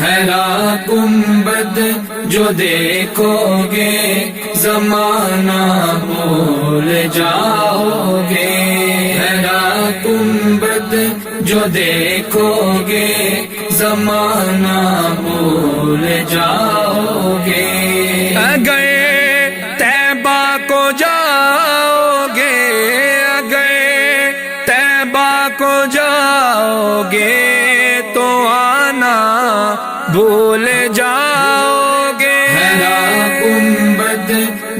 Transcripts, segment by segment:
حیرا گنبد جو دیکھو گے زمانہ بھول جاؤ گے، حیرا گنبد جو دیکھو گے زمانہ بھول جاؤ گے۔ اگر طیبہ کو جاؤ گے، اگر طیبہ کو جاؤ گے تو آنا بھول جاؤ گے۔ حیرا گنبد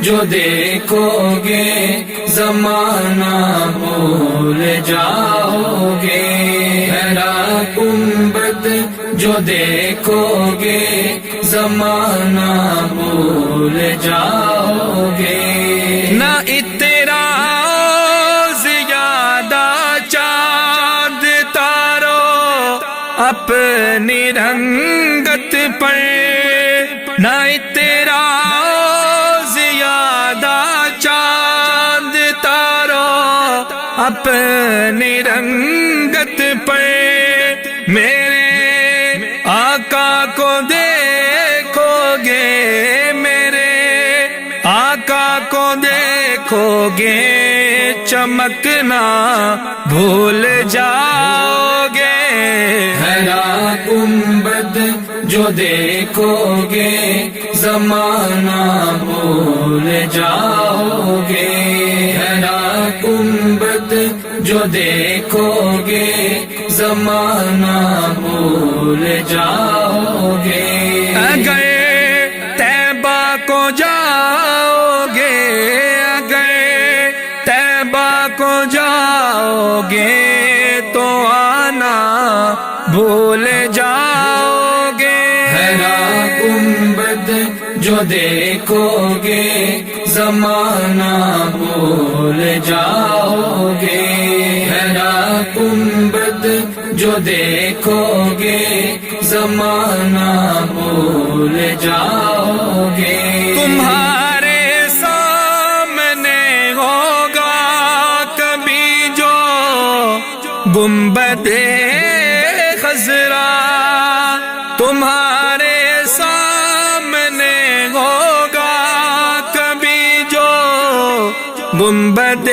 جو دیکھو گے زمانہ بھول جاؤ گے، حیرا گنبد جو دیکھو گے زمانہ بھول جاؤ گے۔ نہ اترا زیادہ چاند تارو اپنی رنگت پر، نہ اترا زیادہ چاند تارو اپنی رنگت پر، میرے آقا کو دیکھو گے، میرے آقا کو دیکھو گے چمکنا بھول جاؤ گے۔ حیرا گنبد جو دیکھو گے زمانہ بھول جاؤ گے، حیرا گنبد جو دیکھو گے زمانہ بھول جاؤ گے۔ اگر طیبہ کو جاؤ گے، اگر طیبہ کو جاؤ گے تو آنا بھول جاؤ گے۔ حیرا گنبد جو دیکھو گے زمانہ بھول جاؤ گے، حیرا گنبد جو دیکھو گے زمانہ بھول جاؤ گے۔ تمہارے سامنے ہوگا کبھی جو گنبد خضرا، تمہارے سامنے ہوگا کبھی جو گنبد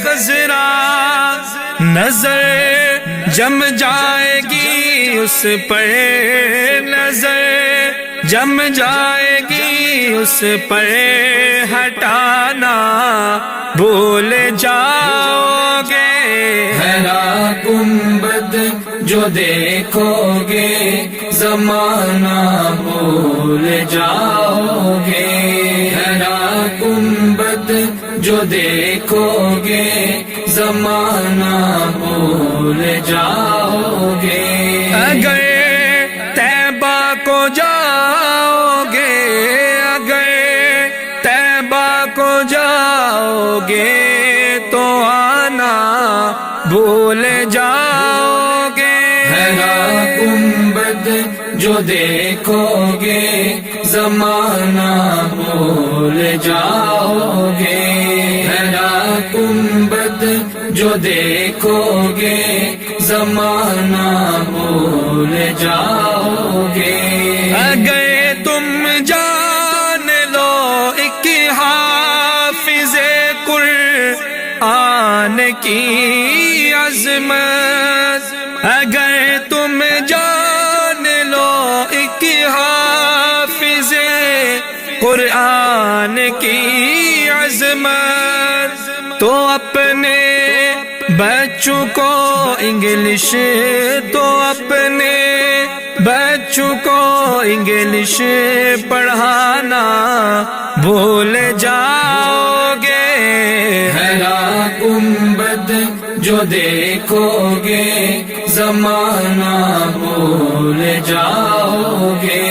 خضرا، نظر جم جائے گی اس پر، نظر جم جائے گی اس پر، ہٹانا بھول جاؤ گے۔ حیرا گنبد جو دیکھو گے زمانہ بھول جاؤ گے، حیرا گنبد جو دیکھو گے زمانہ بھول جاؤ گے۔ اگر طیبہ کو جاؤ گے، اگر طیبہ کو جاؤ گے تو آنا بھول جاؤ گے۔ حیرا گنبد جو دیکھو گے زمانہ بھول جاؤ گے، حیرا گنبد جو دیکھو گے زمانہ بھول جاؤ گے۔ اگر تم جان لو ایک حافظ قرآن کی عظمت، اگر تم جان لو ایک حافظ قرآن کی عظمت، تو اپنے بچوں کو انگلش، تو اپنے بچوں کو انگلش پڑھانا بھول جاؤ گے۔ حیرا گنبد جو دیکھو گے زمانہ بھول جاؤ گے،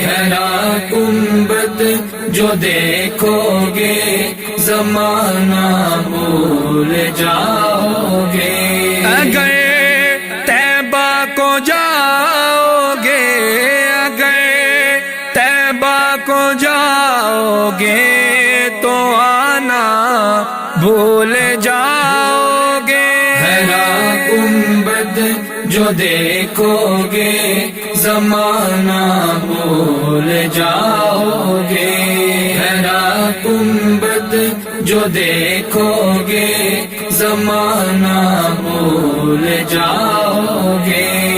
حیرا گنبد جو دیکھو گے زمانہ بھول جاؤ گے۔ اگر طیبہ کو جاؤ گے، اگر طیبہ کو جاؤ گے تو آنا بھول جاؤ گے۔ حیرا گنبد جو دیکھو گے زمانہ بھول جاؤ گے، حیرا گنبد جو دیکھو گے زمانہ بھول جاؤ گے۔